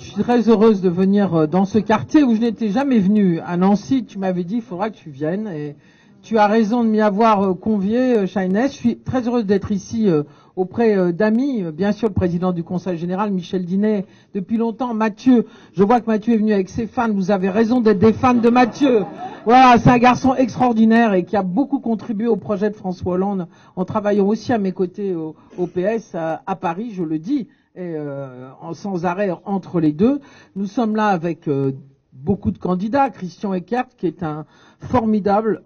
Je suis très heureuse de venir dans ce quartier où je n'étais jamais venue. À Nancy, tu m'avais dit, il faudra que tu viennes. Et tu as raison de m'y avoir convié, Shaines. Je suis très heureuse d'être ici auprès d'amis. Bien sûr, le président du Conseil général, Michel Dinet, depuis longtemps. Mathieu, je vois que Mathieu est venu avec ses fans. Vous avez raison d'être des fans de Mathieu. Voilà, c'est un garçon extraordinaire et qui a beaucoup contribué au projet de François Hollande en travaillant aussi à mes côtés au PS à Paris, je le dis. Et sans arrêt entre les deux. Nous sommes là avec beaucoup de candidats. Christian Eckert, qui est un formidable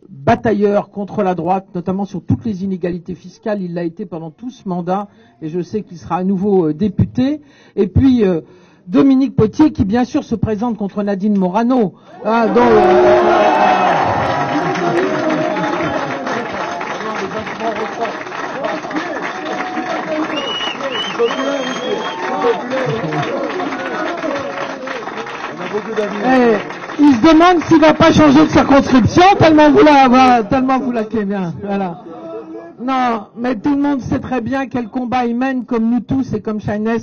batailleur contre la droite, notamment sur toutes les inégalités fiscales. Il l'a été pendant tout ce mandat et je sais qu'il sera à nouveau député. Et puis Dominique Potier, qui bien sûr se présente contre Nadine Morano. Il se demande s'il va pas changer de circonscription tellement vous la bien. Voilà. Non, mais tout le monde sait très bien quel combat il mène, comme nous tous et comme Shaines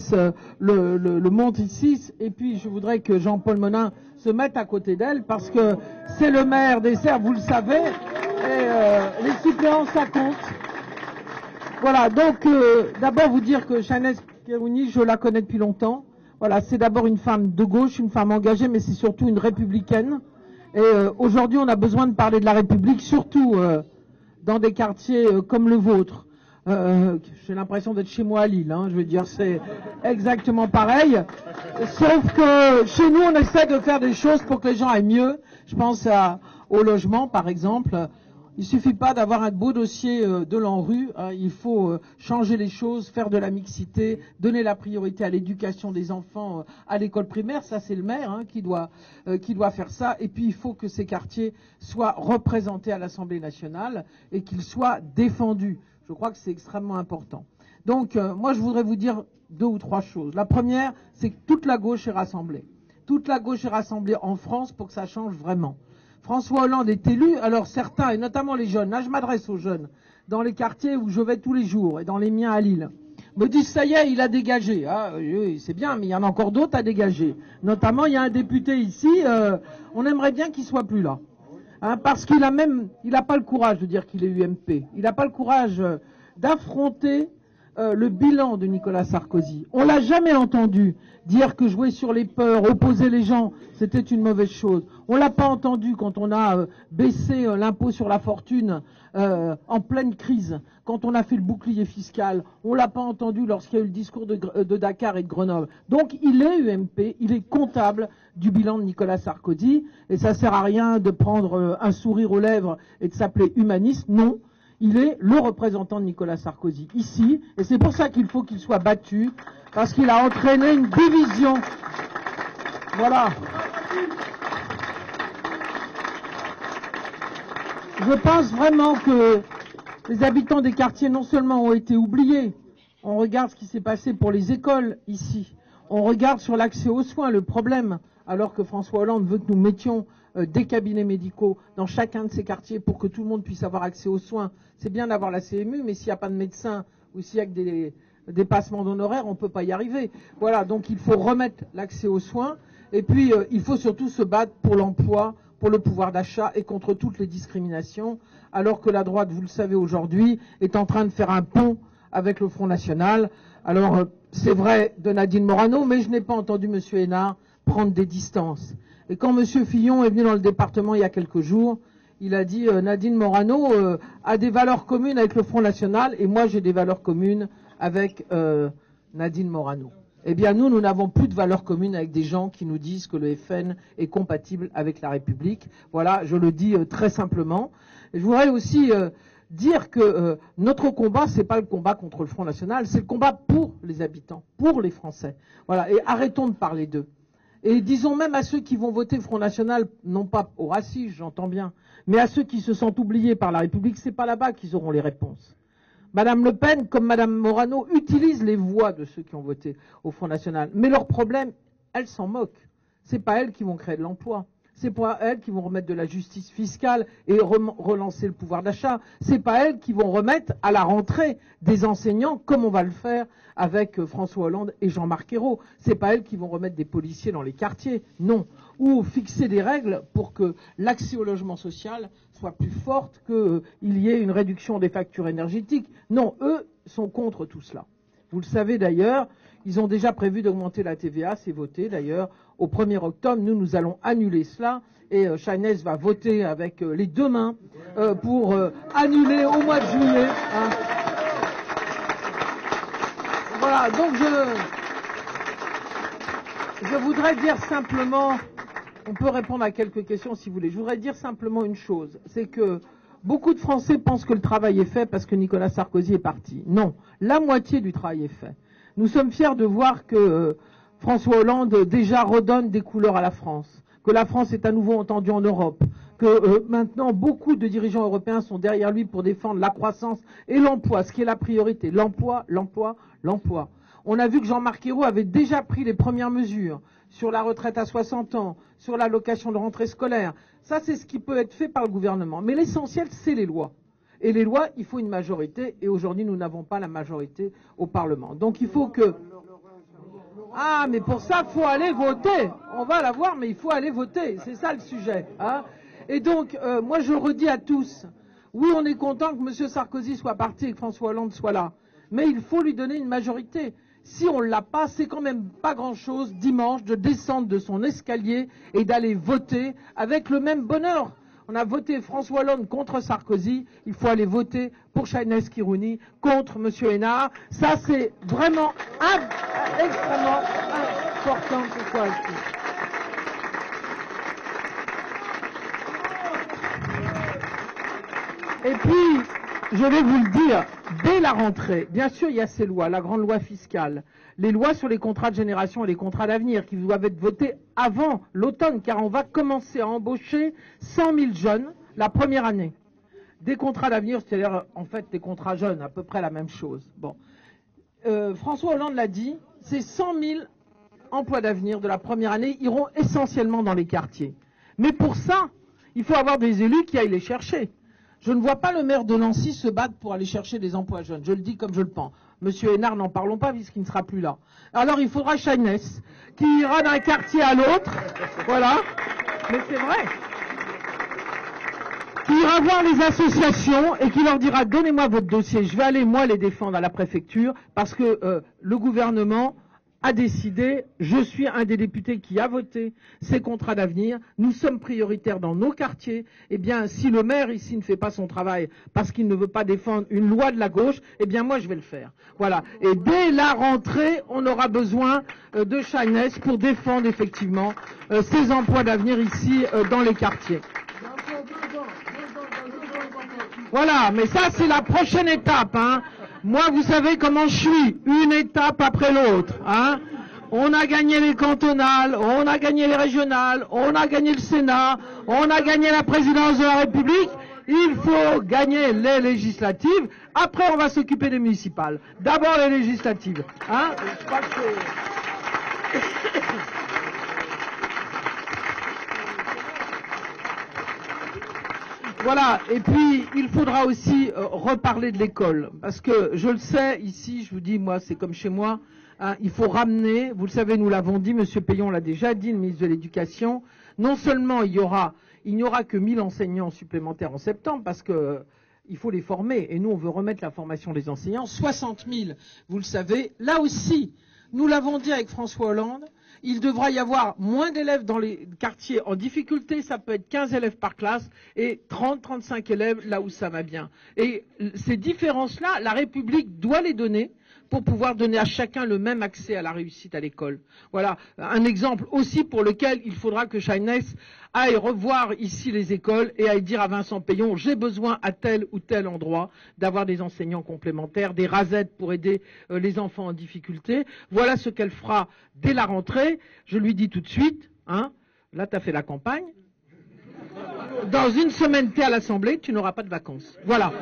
le montre ici. Et puis je voudrais que Jean-Paul Monin se mette à côté d'elle parce que c'est le maire des Serres, vous le savez. Et les suppléants, ça compte. Voilà, donc d'abord vous dire que Shaines Kerouni, je la connais depuis longtemps. Voilà, c'est d'abord une femme de gauche, une femme engagée, mais c'est surtout une républicaine. Et aujourd'hui, on a besoin de parler de la République, surtout dans des quartiers comme le vôtre. J'ai l'impression d'être chez moi à Lille, hein, je veux dire, c'est exactement pareil. Sauf que chez nous, on essaie de faire des choses pour que les gens aillent mieux. Je pense au logement, par exemple. Il suffit pas d'avoir un beau dossier de l'ANRU, hein, il faut changer les choses, faire de la mixité, donner la priorité à l'éducation des enfants à l'école primaire, ça c'est le maire hein, qui doit faire ça, et puis il faut que ces quartiers soient représentés à l'Assemblée nationale et qu'ils soient défendus. Je crois que c'est extrêmement important. Donc moi je voudrais vous dire 2 ou 3 choses. La première, c'est que toute la gauche est rassemblée. Toute la gauche est rassemblée en France pour que ça change vraiment. François Hollande est élu, alors certains, et notamment les jeunes, là je m'adresse aux jeunes, dans les quartiers où je vais tous les jours, et dans les miens à Lille, me disent ça y est, il a dégagé. Ah, c'est bien, mais il y en a encore d'autres à dégager. Notamment, il y a un député ici, on aimerait bien qu'il soit plus là. Hein, parce qu'il a pas le courage de dire qu'il est UMP. Il n'a pas le courage d'affronter le bilan de Nicolas Sarkozy. On l'a jamais entendu dire que jouer sur les peurs, opposer les gens, c'était une mauvaise chose. On l'a pas entendu quand on a baissé l'impôt sur la fortune en pleine crise, quand on a fait le bouclier fiscal. On l'a pas entendu lorsqu'il y a eu le discours de Dakar et de Grenoble. Donc il est UMP, il est comptable du bilan de Nicolas Sarkozy, et ça sert à rien de prendre un sourire aux lèvres et de s'appeler humaniste, non. Il est le représentant de Nicolas Sarkozy ici, et c'est pour ça qu'il faut qu'il soit battu, parce qu'il a entraîné une division. Voilà. Je pense vraiment que les habitants des quartiers non seulement ont été oubliés, on regarde ce qui s'est passé pour les écoles ici, on regarde sur l'accès aux soins le problème, alors que François Hollande veut que nous mettions des cabinets médicaux dans chacun de ces quartiers pour que tout le monde puisse avoir accès aux soins. C'est bien d'avoir la CMU, mais s'il n'y a pas de médecin ou s'il y a que des dépassements d'honoraires, on ne peut pas y arriver. Voilà, donc il faut remettre l'accès aux soins, et puis il faut surtout se battre pour l'emploi, pour le pouvoir d'achat et contre toutes les discriminations, alors que la droite, vous le savez aujourd'hui, est en train de faire un pont avec le Front National. Alors, c'est vrai de Nadine Morano, mais je n'ai pas entendu M. Hénard prendre des distances. Et quand M. Fillon est venu dans le département il y a quelques jours, il a dit Nadine Morano a des valeurs communes avec le Front National, et moi j'ai des valeurs communes avec Nadine Morano. Eh bien nous n'avons plus de valeurs communes avec des gens qui nous disent que le FN est compatible avec la République. Voilà, je le dis très simplement. Et je voudrais aussi dire que notre combat, c'est pas le combat contre le Front National, c'est le combat pour les habitants, pour les Français. Voilà, et arrêtons de parler d'eux. Et disons même à ceux qui vont voter Front National, non pas aux racistes, j'entends bien, mais à ceux qui se sentent oubliés par la République, c'est pas là-bas qu'ils auront les réponses. Madame Le Pen, comme Madame Morano, utilisent les voix de ceux qui ont voté au Front National. Mais leur problème, elles s'en moquent. C'est pas elles qui vont créer de l'emploi. C'est pas elles qui vont remettre de la justice fiscale et relancer le pouvoir d'achat. C'est pas elles qui vont remettre à la rentrée des enseignants, comme on va le faire avec François Hollande et Jean-Marc Ayrault. C'est pas elles qui vont remettre des policiers dans les quartiers, non. Ou fixer des règles pour que l'accès au logement social soit plus forte, qu'il y ait une réduction des factures énergétiques. Non, eux sont contre tout cela. Vous le savez d'ailleurs, ils ont déjà prévu d'augmenter la TVA, c'est voté d'ailleurs. Au 1er octobre, nous allons annuler cela et Chaynesse va voter avec les deux mains pour annuler au mois de juillet. Hein. Voilà, donc je voudrais dire simplement, on peut répondre à quelques questions si vous voulez, je voudrais dire simplement une chose, c'est que beaucoup de Français pensent que le travail est fait parce que Nicolas Sarkozy est parti. Non, la moitié du travail est fait. Nous sommes fiers de voir que François Hollande déjà redonne des couleurs à la France, que la France est à nouveau entendue en Europe, que maintenant beaucoup de dirigeants européens sont derrière lui pour défendre la croissance et l'emploi, ce qui est la priorité, l'emploi, l'emploi, l'emploi. On a vu que Jean-Marc Ayrault avait déjà pris les premières mesures sur la retraite à 60 ans, sur l'allocation de rentrée scolaire. Ça, c'est ce qui peut être fait par le gouvernement. Mais l'essentiel, c'est les lois. Et les lois, il faut une majorité, et aujourd'hui, nous n'avons pas la majorité au Parlement. Donc il faut que... Ah, mais pour ça, il faut aller voter. On va l'avoir, mais il faut aller voter. C'est ça le sujet. Hein. Et donc, moi, je redis à tous, oui, on est content que M. Sarkozy soit parti et que François Hollande soit là. Mais il faut lui donner une majorité. Si on ne l'a pas, c'est quand même pas grand-chose, dimanche, de descendre de son escalier et d'aller voter avec le même bonheur. On a voté François Hollande contre Sarkozy, il faut aller voter pour Chaynesse Khirouni contre M. Hénard. Ça, c'est vraiment extrêmement important que ce soit ici. Et puis, je vais vous le dire, dès la rentrée, bien sûr, il y a ces lois, la grande loi fiscale, les lois sur les contrats de génération et les contrats d'avenir qui doivent être votés avant l'automne, car on va commencer à embaucher 100 000 jeunes la première année. Des contrats d'avenir, c'est-à-dire en fait des contrats jeunes, à peu près la même chose. Bon, François Hollande l'a dit, ces 100 000 emplois d'avenir de la première année iront essentiellement dans les quartiers. Mais pour ça, il faut avoir des élus qui aillent les chercher. Je ne vois pas le maire de Nancy se battre pour aller chercher des emplois jeunes. Je le dis comme je le pense. Monsieur Hénard, n'en parlons pas puisqu'il ne sera plus là. Alors il faudra Chaynesse, qui ira d'un quartier à l'autre. Voilà. Mais c'est vrai. Qui ira voir les associations et qui leur dira, donnez-moi votre dossier. Je vais aller, moi, les défendre à la préfecture parce que le gouvernement a décidé, je suis un des députés qui a voté ces contrats d'avenir, nous sommes prioritaires dans nos quartiers, eh bien si le maire ici ne fait pas son travail parce qu'il ne veut pas défendre une loi de la gauche, eh bien moi je vais le faire. Voilà. Et dès la rentrée, on aura besoin de Chaynesse pour défendre effectivement ces emplois d'avenir ici dans les quartiers. Voilà, mais ça c'est la prochaine étape, hein. Moi, vous savez comment je suis, une étape après l'autre. Hein. On a gagné les cantonales, on a gagné les régionales, on a gagné le Sénat, on a gagné la présidence de la République. Il faut gagner les législatives. Après, on va s'occuper des municipales. D'abord les législatives. Hein. Je crois que c'est... Voilà, et puis il faudra aussi reparler de l'école, parce que je le sais, ici, je vous dis, moi, c'est comme chez moi, hein, il faut ramener, vous le savez, nous l'avons dit, M. Payon l'a déjà dit, le ministre de l'Éducation, non seulement il n'y aura que 1000 enseignants supplémentaires en septembre, parce que il faut les former, et nous on veut remettre la formation des enseignants, 60 000, vous le savez, là aussi, nous l'avons dit avec François Hollande, il devra y avoir moins d'élèves dans les quartiers en difficulté, ça peut être 15 élèves par classe et 30-35 élèves là où ça va bien. Et ces différences-là, la République doit les donner pour pouvoir donner à chacun le même accès à la réussite à l'école. Voilà un exemple aussi pour lequel il faudra que Chaynesse aille revoir ici les écoles et aille dire à Vincent Payon, j'ai besoin à tel ou tel endroit d'avoir des enseignants complémentaires, des rasettes pour aider les enfants en difficulté. Voilà ce qu'elle fera dès la rentrée. Je lui dis tout de suite, hein, là tu as fait la campagne, dans une semaine tu es à l'Assemblée, tu n'auras pas de vacances. Voilà.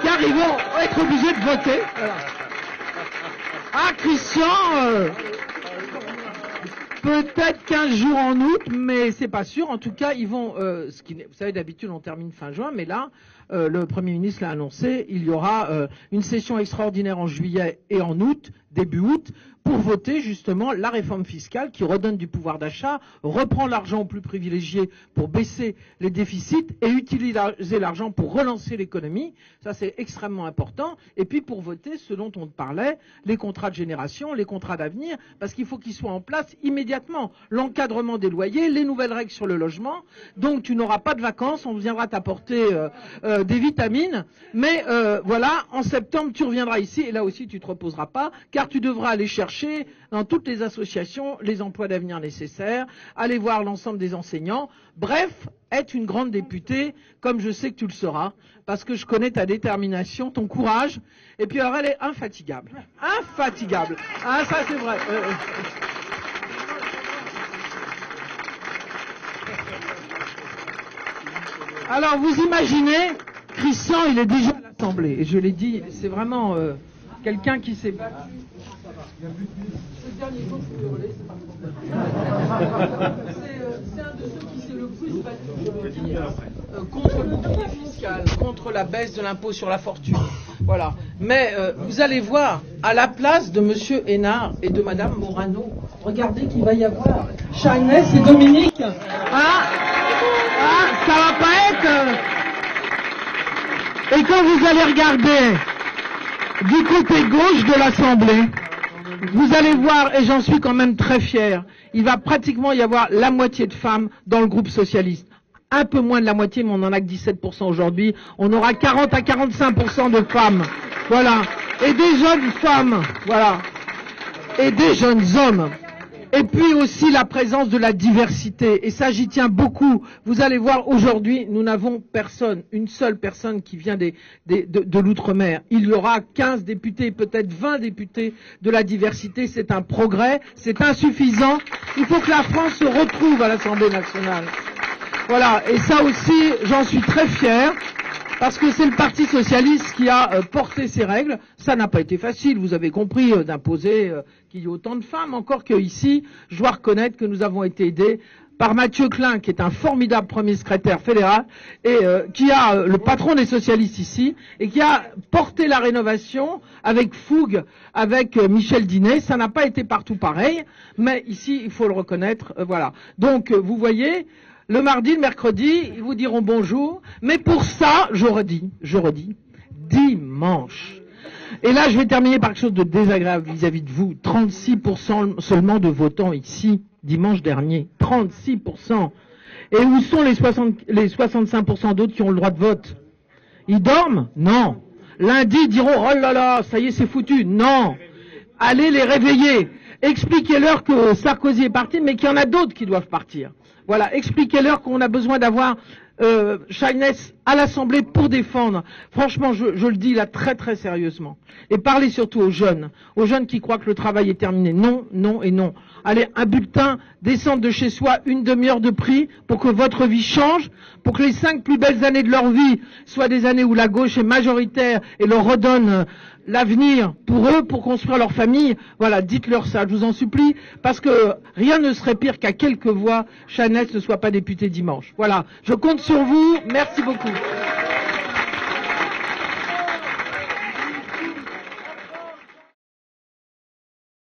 Car ils vont être obligés de voter. Voilà. Ah, Christian, Peut-être 15 jours en août, mais c'est pas sûr. En tout cas, ils vont, vous savez, d'habitude, on termine fin juin, mais là, le Premier ministre l'a annoncé, il y aura une session extraordinaire en juillet et en août, début août, pour voter justement la réforme fiscale qui redonne du pouvoir d'achat, reprend l'argent aux plus privilégiés pour baisser les déficits et utiliser l'argent pour relancer l'économie. Ça, c'est extrêmement important. Et puis pour voter ce dont on parlait, les contrats de génération, les contrats d'avenir, parce qu'il faut qu'ils soient en place immédiatement. L'encadrement des loyers, les nouvelles règles sur le logement. Donc tu n'auras pas de vacances, on viendra t'apporter des vitamines. Mais voilà, en septembre, tu reviendras ici et là aussi, tu ne te reposeras pas, car tu devras aller chercher dans toutes les associations les emplois d'avenir nécessaires, aller voir l'ensemble des enseignants, bref, être une grande députée, comme je sais que tu le seras, parce que je connais ta détermination, ton courage, et puis alors elle est infatigable. Infatigable. Ah, ça c'est vrai. Alors vous imaginez, Christian, il est déjà à l'Assemblée, et je l'ai dit, c'est vraiment quelqu'un qui s'est battu. Ce dernier jour, je peux hurler, c'est pas de problème. C'est un de ceux qui s'est le plus battu, je veux dire, contre le bouclier fiscal, contre la baisse de l'impôt sur la fortune. Voilà. Mais vous allez voir, à la place de M. Hénard et de Mme Morano, regardez qu'il va y avoir Chaynesse et Dominique. Ça va pas être... Et quand vous allez regarder du côté gauche de l'Assemblée, vous allez voir, et j'en suis quand même très fier, il va pratiquement y avoir la moitié de femmes dans le groupe socialiste. Un peu moins de la moitié, mais on n'en a que 17% aujourd'hui. On aura 40 à 45% de femmes. Voilà. Et des jeunes femmes. Voilà. Et des jeunes hommes. Et puis aussi la présence de la diversité. Et ça, j'y tiens beaucoup. Vous allez voir, aujourd'hui, nous n'avons personne, une seule personne qui vient de l'outre-mer. Il y aura 15 députés, peut-être 20 députés de la diversité. C'est un progrès. C'est insuffisant. Il faut que la France se retrouve à l'Assemblée nationale. Voilà. Et ça aussi, j'en suis très fier. Parce que c'est le Parti socialiste qui a porté ces règles. Ça n'a pas été facile, vous avez compris, d'imposer qu'il y ait autant de femmes. Encore qu'ici, je dois reconnaître que nous avons été aidés par Mathieu Klein, qui est un formidable premier secrétaire fédéral, et qui a le patron des socialistes ici, et qui a porté la rénovation avec fougue, avec Michel Dinet. Ça n'a pas été partout pareil, mais ici, il faut le reconnaître. Voilà. Donc, vous voyez... Le mardi, le mercredi, ils vous diront bonjour. Mais pour ça, je redis, dimanche. Et là, je vais terminer par quelque chose de désagréable vis-à-vis de vous. 36% seulement de votants ici, dimanche dernier. 36%. Et où sont les 65% d'autres qui ont le droit de vote? Ils dorment? Non. Lundi, ils diront, oh là là, ça y est, c'est foutu. Non. Allez les réveiller. Expliquez-leur que Sarkozy est parti, mais qu'il y en a d'autres qui doivent partir. Voilà, expliquez-leur qu'on a besoin d'avoir Chaynesse à l'Assemblée pour défendre. Franchement, je le dis là très très sérieusement. Et parlez surtout aux jeunes qui croient que le travail est terminé. Non, non et non. Allez, un bulletin, descendre de chez soi une demi-heure de prix pour que votre vie change, pour que les 5 plus belles années de leur vie soient des années où la gauche est majoritaire et leur redonne l'avenir pour eux, pour construire leur famille. Voilà, dites-leur ça, je vous en supplie, parce que rien ne serait pire qu'à quelques voix, Chaynesse ne soit pas député dimanche. Voilà, je compte sur vous, merci beaucoup.